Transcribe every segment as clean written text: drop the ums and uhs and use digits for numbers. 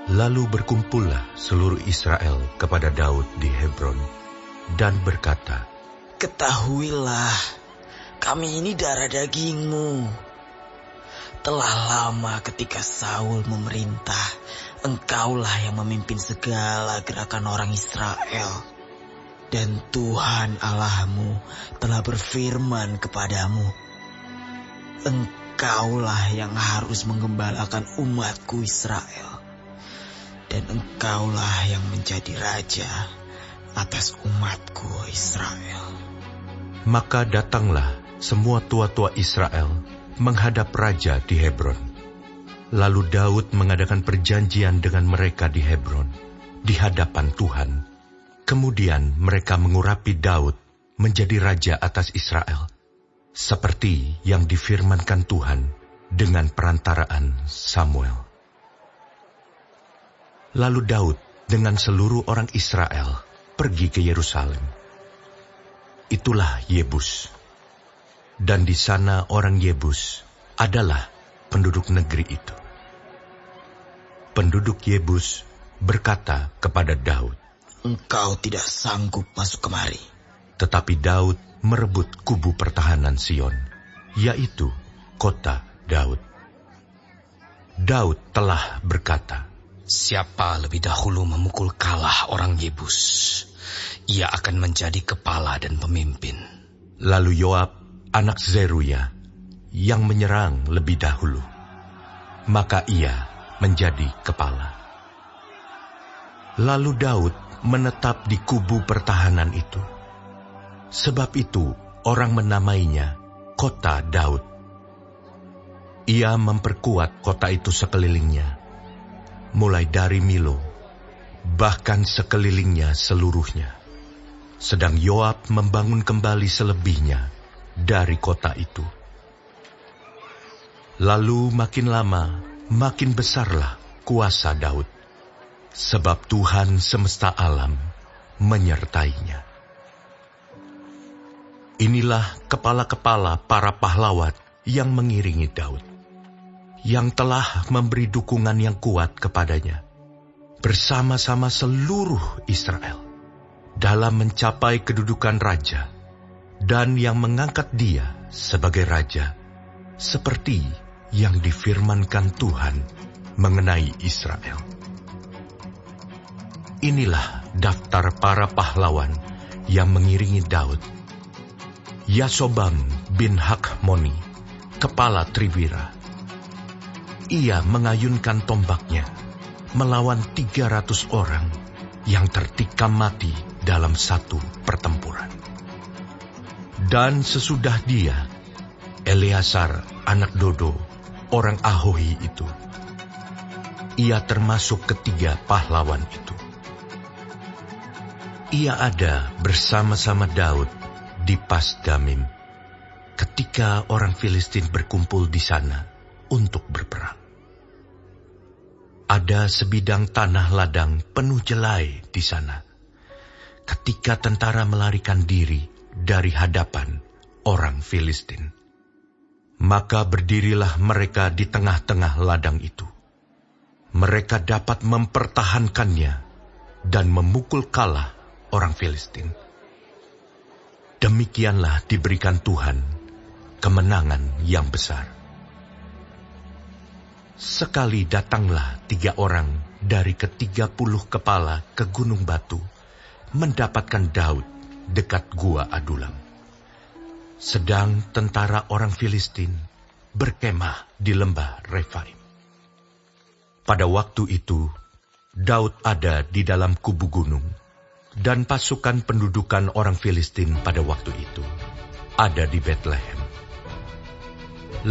Lalu berkumpullah seluruh Israel kepada Daud di Hebron dan berkata, "Ketahuilah, kami ini darah dagingmu. Telah lama ketika Saul memerintah, engkaulah yang memimpin segala gerakan orang Israel. Dan Tuhan Allahmu telah berfirman kepadamu, engkaulah yang harus menggembalakan umatku Israel. Dan engkaulah yang menjadi raja atas umatku Israel." Maka datanglah semua tua-tua Israel menghadap raja di Hebron. Lalu Daud mengadakan perjanjian dengan mereka di Hebron, di hadapan Tuhan. Kemudian mereka mengurapi Daud menjadi raja atas Israel, seperti yang difirmankan Tuhan dengan perantaraan Samuel. Lalu Daud dengan seluruh orang Israel pergi ke Yerusalem. Itulah Yebus. Dan di sana orang Yebus adalah penduduk negeri itu. Penduduk Yebus berkata kepada Daud, "Engkau tidak sanggup masuk kemari." Tetapi Daud merebut kubu pertahanan Sion, yaitu kota Daud. Daud telah berkata, "Siapa lebih dahulu memukul kalah orang Yebus, ia akan menjadi kepala dan pemimpin." Lalu Yoab, anak Zeruya, yang menyerang lebih dahulu, maka ia menjadi kepala. Lalu Daud menetap di kubu pertahanan itu. Sebab itu orang menamainya Kota Daud. Ia memperkuat kota itu sekelilingnya, mulai dari Milo, bahkan sekelilingnya seluruhnya. Sedang Yoab membangun kembali selebihnya dari kota itu. Lalu makin lama, makin besarlah kuasa Daud, sebab Tuhan semesta alam menyertainya. Inilah kepala-kepala para pahlawan yang mengiringi Daud, yang telah memberi dukungan yang kuat kepadanya, bersama-sama seluruh Israel, dalam mencapai kedudukan raja, dan yang mengangkat dia sebagai raja, seperti yang difirmankan Tuhan mengenai Israel. Inilah daftar para pahlawan yang mengiringi Daud. Yasobam bin Hakmoni, kepala Triwira. Ia mengayunkan tombaknya melawan 300 orang yang tertikam mati dalam satu pertempuran. Dan sesudah dia, Eleazar anak Dodo, orang Ahohi itu. Ia termasuk ketiga pahlawan itu. Ia ada bersama-sama Daud di Pasdamim, ketika orang Filistin berkumpul di sana untuk berperang. Ada sebidang tanah ladang penuh jelai di sana, ketika tentara melarikan diri dari hadapan orang Filistin. Maka berdirilah mereka di tengah-tengah ladang itu. Mereka dapat mempertahankannya dan memukul kalah orang Filistin. Demikianlah diberikan Tuhan kemenangan yang besar. Sekali datanglah 3 orang dari ke-30 kepala ke Gunung Batu, mendapatkan Daud dekat Gua Adulam. Sedang tentara orang Filistin berkemah di lembah Refaim. Pada waktu itu, Daud ada di dalam kubu gunung, dan pasukan pendudukan orang Filistin pada waktu itu ada di Betlehem.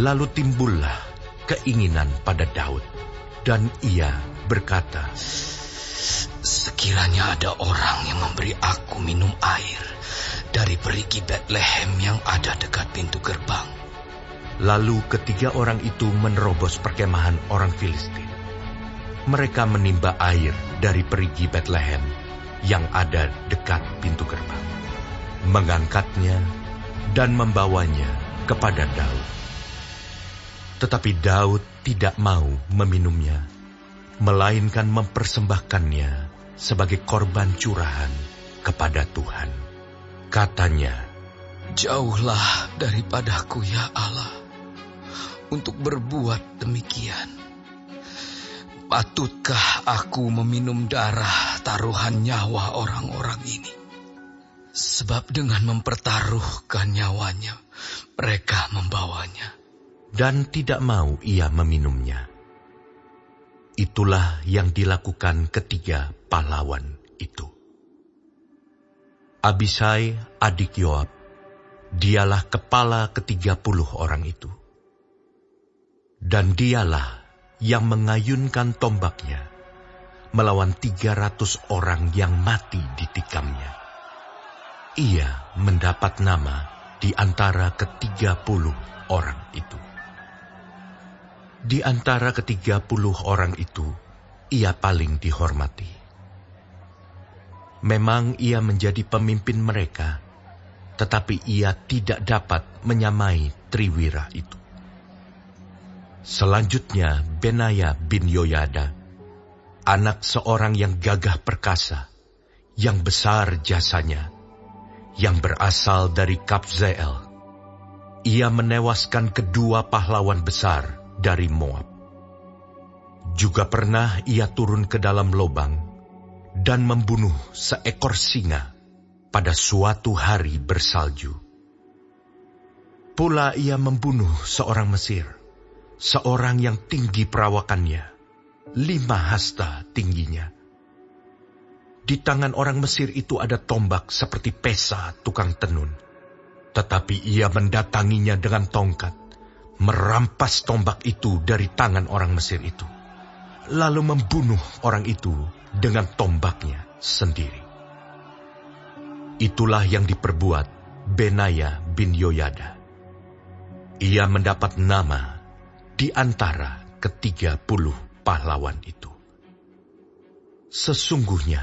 Lalu timbullah keinginan pada Daud, dan ia berkata, "Sekiranya ada orang yang memberi aku minum air dari perigi Betlehem yang ada dekat pintu gerbang." Lalu ketiga orang itu menerobos perkemahan orang Filistin. Mereka menimba air dari perigi Betlehem yang ada dekat pintu gerbang, mengangkatnya dan membawanya kepada Daud. Tetapi Daud tidak mau meminumnya, melainkan mempersembahkannya sebagai korban curahan kepada Tuhan. Katanya, "Jauhlah daripadaku ya Allah, untuk berbuat demikian. Patutkah aku meminum darah taruhan nyawa orang-orang ini? Sebab dengan mempertaruhkan nyawanya, mereka membawanya." Dan tidak mau ia meminumnya. Itulah yang dilakukan ketiga pahlawan itu. Abisai, adik Yoab, dialah kepala ke-30 orang itu. Dan dialah yang mengayunkan tombaknya melawan 300 orang yang mati ditikamnya. Ia mendapat nama di antara ke-30 orang itu. Di antara ke-30 orang itu, ia paling dihormati. Memang ia menjadi pemimpin mereka, tetapi ia tidak dapat menyamai Triwira itu. Selanjutnya Benaya bin Yoyada, anak seorang yang gagah perkasa, yang besar jasanya, yang berasal dari Kabzeel. Ia menewaskan kedua pahlawan besar dari Moab. Juga pernah ia turun ke dalam lobang dan membunuh seekor singa pada suatu hari bersalju. Pula ia membunuh seorang Mesir, seorang yang tinggi perawakannya, 5 hasta tingginya. Di tangan orang Mesir itu ada tombak seperti pesa tukang tenun, tetapi ia mendatanginya dengan tongkat, merampas tombak itu dari tangan orang Mesir itu, lalu membunuh orang itu dengan tombaknya sendiri. Itulah yang diperbuat Benaya bin Yoyada. Ia mendapat nama di antara ke-30 pahlawan itu. Sesungguhnya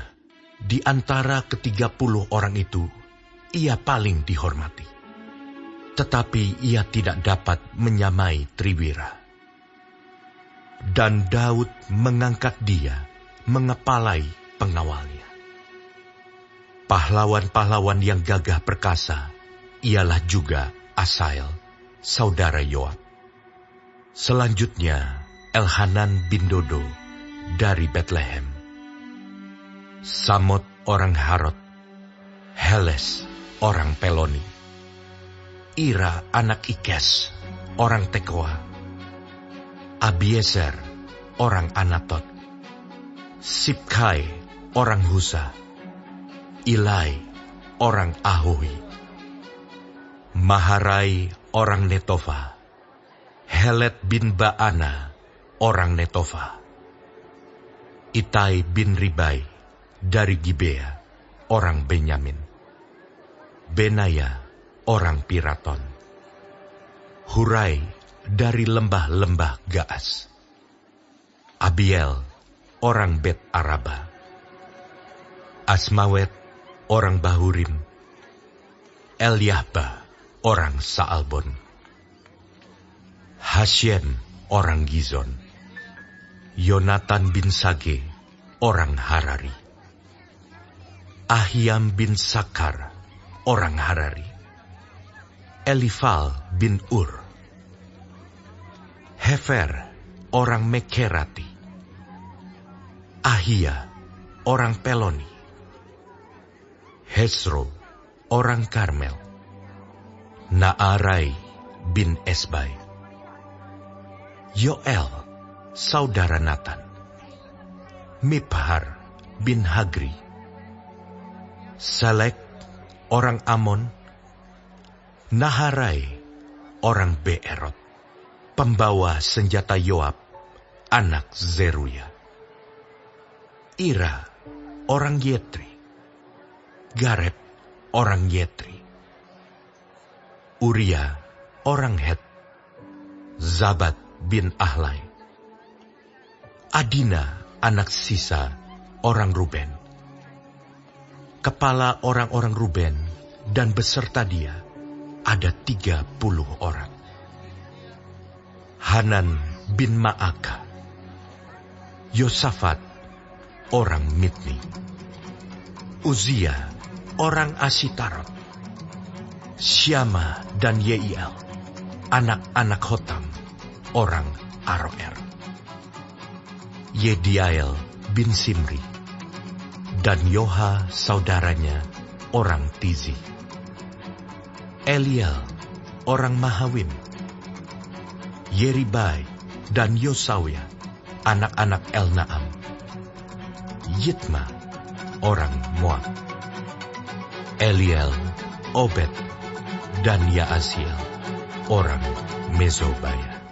di antara ke-30 orang itu, ia paling dihormati. Tetapi ia tidak dapat menyamai Triwira. Dan Daud mengangkat dia mengepalai pengawalnya. Pahlawan-pahlawan yang gagah perkasa ialah juga Asael, saudara Yoab. Selanjutnya Elhanan bin Dodo dari Betlehem, Samot orang Harod, Heles orang Peloni, Ira anak Ikes, orang Tekoa, Abiezer, orang Anatot, Sibkai, orang Husa, Ilai, orang Ahohi, Maharai, orang Netofa, Helet bin Baana, orang Netofa, Itai bin Ribai, dari Gibea, orang Benyamin, Benaya, orang Piraton, Hurai, dari lembah-lembah Gaas, Abiel, orang Bet Araba, Asmawet, orang Bahurim, Eliahba, orang Saalbon, Hashem, orang Gizon, Yonatan bin Sage, orang Harari, Ahiam bin Sakar, orang Harari, Elifal bin Ur, Hefer, orang Mekerati, Ahia, orang Peloni, Hesro, orang Karmel, Naarai bin Esbai, Yoel, saudara Natan, Miphar bin Hagri, Selek, orang Amon, Naharai, orang Beerot, pembawa senjata Yoab, anak Zeruya, Ira, orang Yetri, Gareb, orang Yetri, Uria, orang Het, Zabat bin Ahlai, Adina, anak Sisa, orang Ruben. Kepala orang-orang Ruben dan beserta dia ada 30 orang. Hanan bin Ma'aka, Yosafat, orang Mitni. Uzia, orang Asitarot. Syama dan Yeiel, anak-anak Hotam, orang Aroer. Yediael bin Simri, dan Yoha saudaranya, orang Tizi. Eliel, orang Mahawim. Yeribai dan Yosawia, anak-anak Elnaam. Yitma, orang Moab. Eliel, Obed, dan Yaasiel, orang Mezobaya.